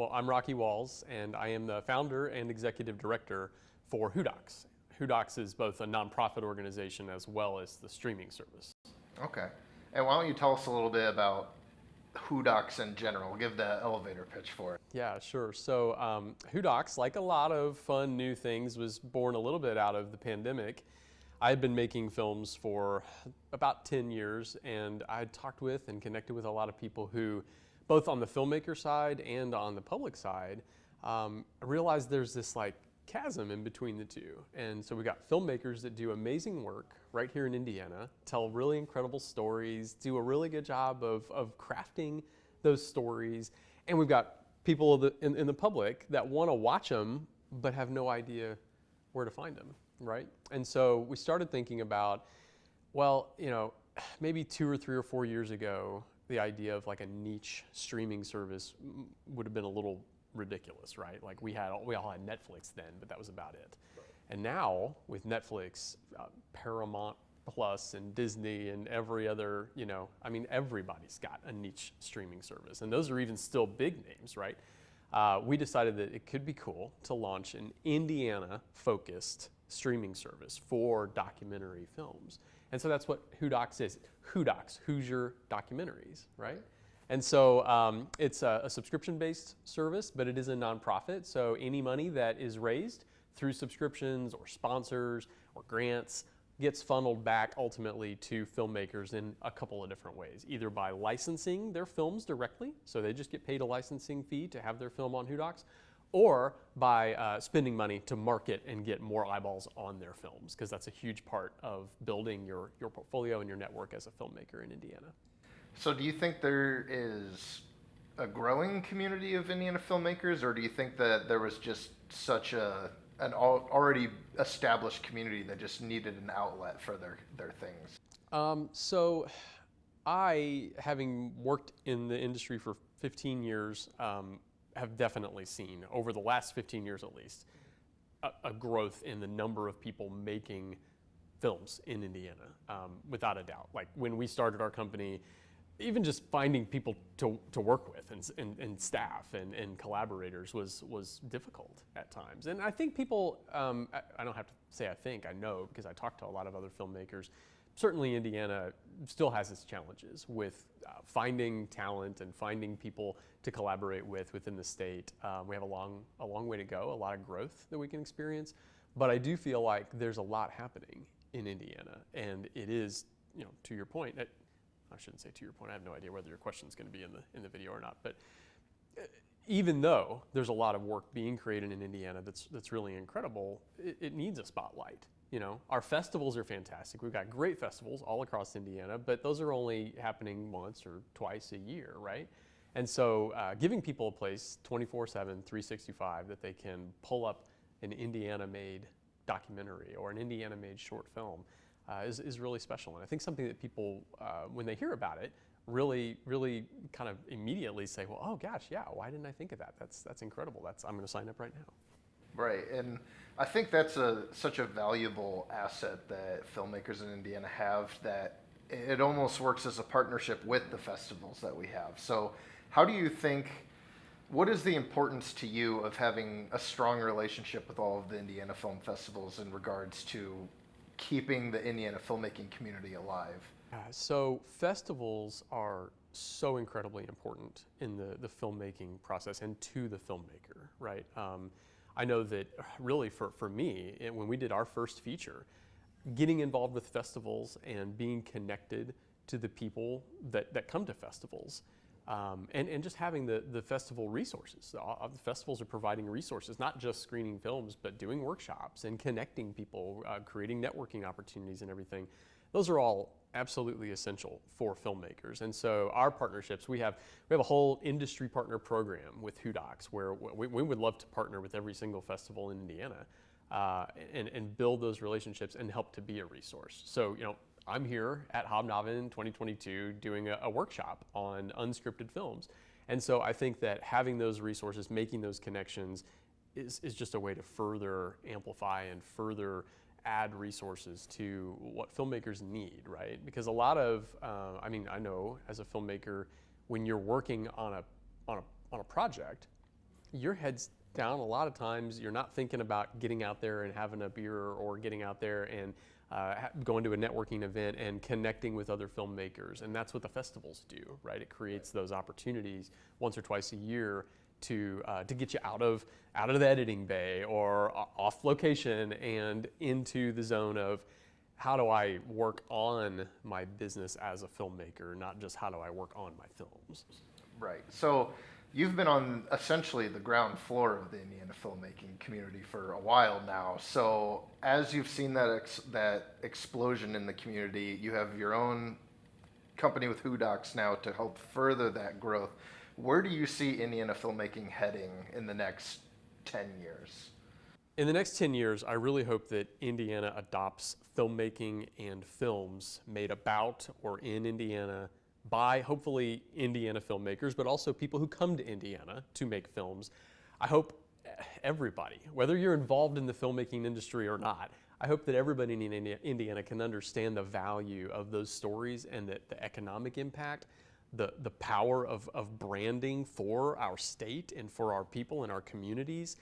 Well, I'm Rocky Walls, and I am the founder and executive director for Hoodox. Hoodox is both a nonprofit organization as well as the streaming service. Okay. And why don't you tell us a little bit about Hoodox in general? Give the elevator pitch for it. Yeah, sure. So Hoodox, like a lot of fun new things, was born a little bit out of the pandemic. I had been making films for about 10 years, and I had talked with and connected with a lot of people who, both on the filmmaker side and on the public side, realized there's this like chasm in between the two. And so we got filmmakers that do amazing work right here in Indiana, tell really incredible stories, do a really good job of crafting those stories. And we've got people in the public that want to watch them but have no idea where to find them, right? And so we started thinking about, well, maybe 2 or 3 or 4 years ago, the idea of like a niche streaming service would have been a little ridiculous, right? Like we all had Netflix then, but that was about it. Right. And now with Netflix, Paramount Plus and Disney and every other, everybody's got a niche streaming service, and those are even still big names, right? We decided that it could be cool to launch an Indiana-focused streaming service for documentary films. And so that's what Hoodox is. Hoodox, Hoosier Documentaries, right? And so it's a subscription-based service, but it is a nonprofit. So any money that is raised through subscriptions or sponsors or grants gets funneled back ultimately to filmmakers in a couple of different ways, either by licensing their films directly, so they just get paid a licensing fee to have their film on Hoodox, or by spending money to market and get more eyeballs on their films, because that's a huge part of building your portfolio and your network as a filmmaker in Indiana. So do you think there is a growing community of Indiana filmmakers, or do you think that there was just such an already established community that just needed an outlet for their things? So I, having worked in the industry for 15 years, have definitely seen, over the last 15 years at least, a growth in the number of people making films in Indiana, without a doubt. Like when we started our company, even just finding people to work with and staff and collaborators was difficult at times. And I think people, I don't have to say I know, because I talk to a lot of other filmmakers. Certainly Indiana still has its challenges with finding talent and finding people to collaborate with within the state. We have a long way to go, a lot of growth that we can experience. But I do feel like there's a lot happening in Indiana, and it is, to your point, I shouldn't say to your point, I have no idea whether your question is going to be in the video or not, but even though there's a lot of work being created in Indiana that's really incredible, it needs a spotlight. Our festivals are fantastic. We've got great festivals all across Indiana, but those are only happening once or twice a year, right? And so giving people a place 24/7, 365 that they can pull up an Indiana-made documentary or an Indiana-made short film is really special. And I think something that people, when they hear about it, really kind of immediately say, well, oh gosh, yeah, why didn't I think of that? That's incredible. I'm going to sign up right now. Right, and I think that's such a valuable asset that filmmakers in Indiana have, that it almost works as a partnership with the festivals that we have. So how do you think, what is the importance to you of having a strong relationship with all of the Indiana film festivals in regards to keeping the Indiana filmmaking community alive? So festivals are so incredibly important in the filmmaking process and to the filmmaker, right? I know that really for me, when we did our first feature, getting involved with festivals and being connected to the people that come to festivals, and just having the festival resources. The festivals are providing resources, not just screening films, but doing workshops and connecting people, creating networking opportunities and everything. Those are all absolutely essential for filmmakers. And so our partnerships, we have a whole industry partner program with Hoodox, where we would love to partner with every single festival in Indiana and build those relationships and help to be a resource. So, I'm here at Hobnobben 2022 doing a workshop on unscripted films. And so I think that having those resources, making those connections is just a way to further amplify and further add resources to what filmmakers need, right? Because a lot of, I know as a filmmaker, when you're working on a project, your head's down. A lot of times you're not thinking about getting out there and having a beer or getting out there and going to a networking event and connecting with other filmmakers. And that's what the festivals do, right? It creates those opportunities once or twice a year to get you out of the editing bay or off location and into the zone of how do I work on my business as a filmmaker, not just how do I work on my films. Right. So you've been on essentially the ground floor of the Indiana filmmaking community for a while now. So as you've seen that explosion in the community, you have your own company with Hoodox now to help further that growth. Where do you see Indiana filmmaking heading in the next 10 years? In the next 10 years, I really hope that Indiana adopts filmmaking and films made about or in Indiana by hopefully Indiana filmmakers, but also people who come to Indiana to make films. I hope everybody, whether you're involved in the filmmaking industry or not, I hope that everybody in Indiana can understand the value of those stories and the economic impact, the power of branding for our state and for our people and our communities.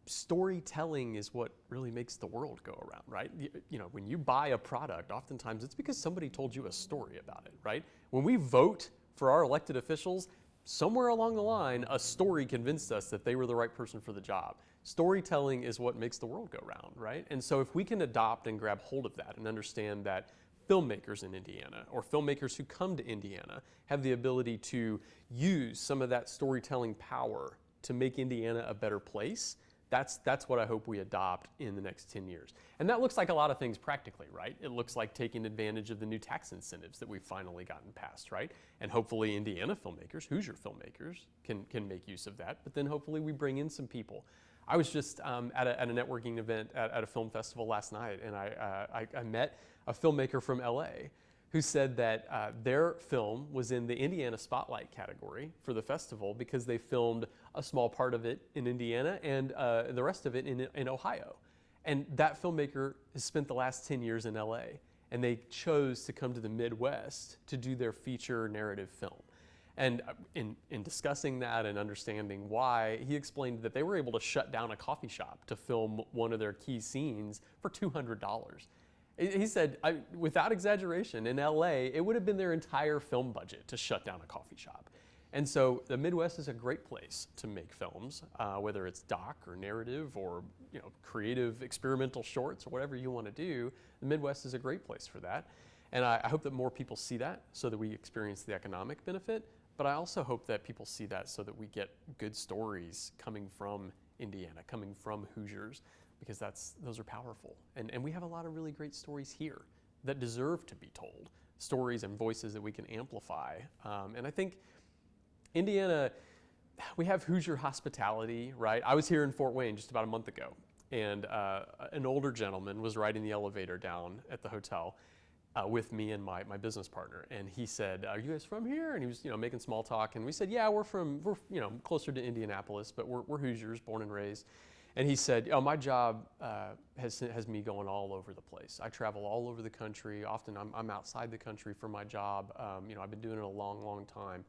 Storytelling is what really makes the world go around, right? You know, when you buy a product, oftentimes it's because somebody told you a story about it, right? When we vote for our elected officials, somewhere along the line, a story convinced us that they were the right person for the job. Storytelling is what makes the world go round, right? And so if we can adopt and grab hold of that and understand that filmmakers in Indiana or filmmakers who come to Indiana have the ability to use some of that storytelling power to make Indiana a better place, that's what I hope we adopt in the next 10 years. And that looks like a lot of things practically, right? It looks like taking advantage of the new tax incentives that we've finally gotten passed, right? And hopefully Indiana filmmakers, Hoosier filmmakers, can make use of that. But then hopefully we bring in some people. I was just at a networking event at a film festival last night, and I met a filmmaker from LA who said that their film was in the Indiana Spotlight category for the festival because they filmed a small part of it in Indiana and the rest of it in Ohio. And that filmmaker has spent the last 10 years in LA, and they chose to come to the Midwest to do their feature narrative film. And in discussing that and understanding why, he explained that they were able to shut down a coffee shop to film one of their key scenes for $200. He said, without exaggeration, in LA, it would have been their entire film budget to shut down a coffee shop. And so the Midwest is a great place to make films, whether it's doc or narrative or creative experimental shorts or whatever you want to do. The Midwest is a great place for that. And I hope that more people see that so that we experience the economic benefit. But I also hope that people see that so that we get good stories coming from Indiana, coming from Hoosiers, because those are powerful. And we have a lot of really great stories here that deserve to be told, stories and voices that we can amplify. And I think Indiana, we have Hoosier hospitality, right? I was here in Fort Wayne just about a month ago, and an older gentleman was riding the elevator down at the hotel with me and my business partner, and he said, "Are you guys from here?" And he was making small talk, and we said, "Yeah, we're closer to Indianapolis, but we're Hoosiers, born and raised." And he said, "Oh, my job has me going all over the place. I travel all over the country. Often I'm outside the country for my job. I've been doing it a long, long time."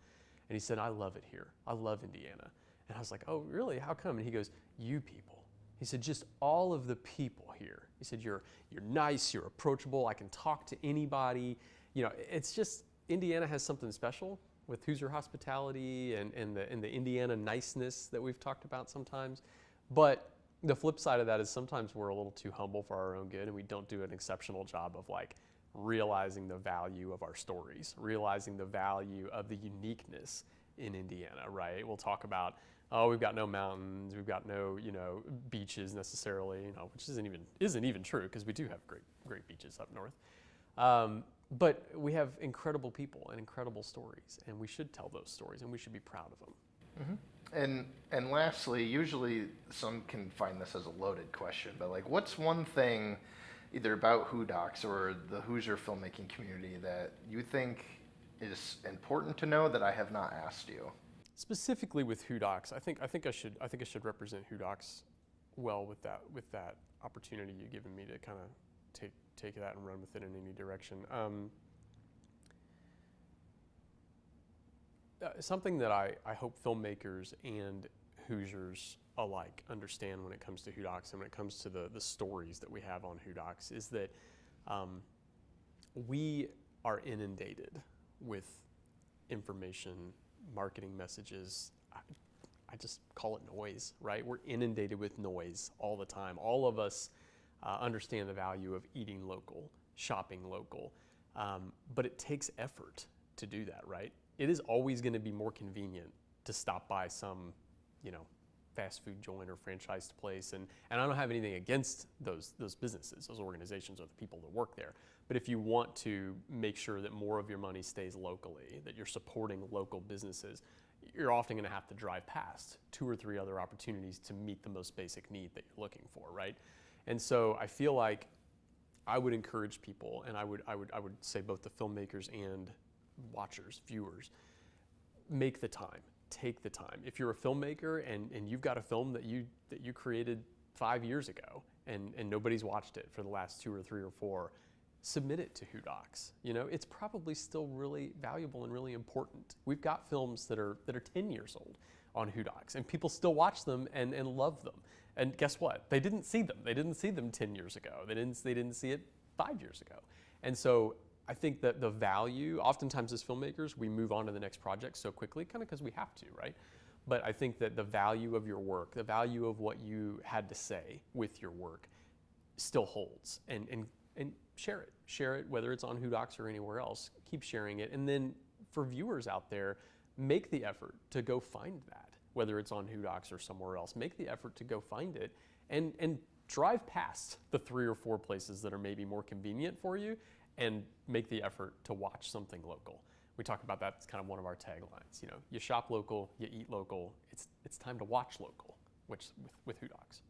And he said, "I love it here. I love Indiana." And I was like, "Oh, really? How come?" And he goes, "You people." He said, "Just all of the people here." He said, "You're nice. You're approachable. I can talk to anybody. It's just Indiana has something special with Hoosier hospitality and the Indiana niceness that we've talked about sometimes. But the flip side of that is sometimes we're a little too humble for our own good, and we don't do an exceptional job of realizing the value of our stories, realizing the value of the uniqueness in Indiana, right? We'll talk about, oh, we've got no mountains, we've got no, beaches necessarily, which isn't even true because we do have great beaches up north. But we have incredible people and incredible stories, and we should tell those stories, and we should be proud of them. Mm-hmm. And lastly, usually some can find this as a loaded question, but what's one thing either about Hoodox or the Hoosier filmmaking community that you think is important to know that I have not asked you? Specifically with Hoodox, I think I should represent Hoodox well with that opportunity you've given me to kind of take that and run with it in any direction. Something that I hope filmmakers and Hoosiers alike understand when it comes to Hoodox and when it comes to the stories that we have on Hoodox is that we are inundated with information, marketing messages. I just call it noise, right? We're inundated with noise all the time. All of us understand the value of eating local, shopping local, but it takes effort to do that, right? It is always going to be more convenient to stop by some, fast food joint or franchised place, and I don't have anything against those businesses, those organizations, or the people that work there. But if you want to make sure that more of your money stays locally, that you're supporting local businesses, you're often going to have to drive past 2 or 3 other opportunities to meet the most basic need that you're looking for, right? And so I feel like I would encourage people, and I would say both the filmmakers and watchers, viewers, make the time. Take the time. If you're a filmmaker and you've got a film that you created 5 years ago and nobody's watched it for the last 2 or 3 or 4, submit it to Hoodox. It's probably still really valuable and really important. We've got films that are 10 years old on Hoodox, and people still watch them and love them. And guess what? They didn't see them. They didn't see them 10 years ago. They didn't see it 5 years ago. And so I think that the value, oftentimes as filmmakers, we move on to the next project so quickly, kind of because we have to, right? But I think that the value of your work, the value of what you had to say with your work still holds. And share it. Share it, whether it's on Hoodox or anywhere else. Keep sharing it. And then for viewers out there, make the effort to go find that, whether it's on Hoodox or somewhere else. Make the effort to go find it and drive past the 3 or 4 places that are maybe more convenient for you and make the effort to watch something local. We talk about that. It's kind of one of our taglines. You shop local, you eat local. It's time to watch local, which with Hoodox.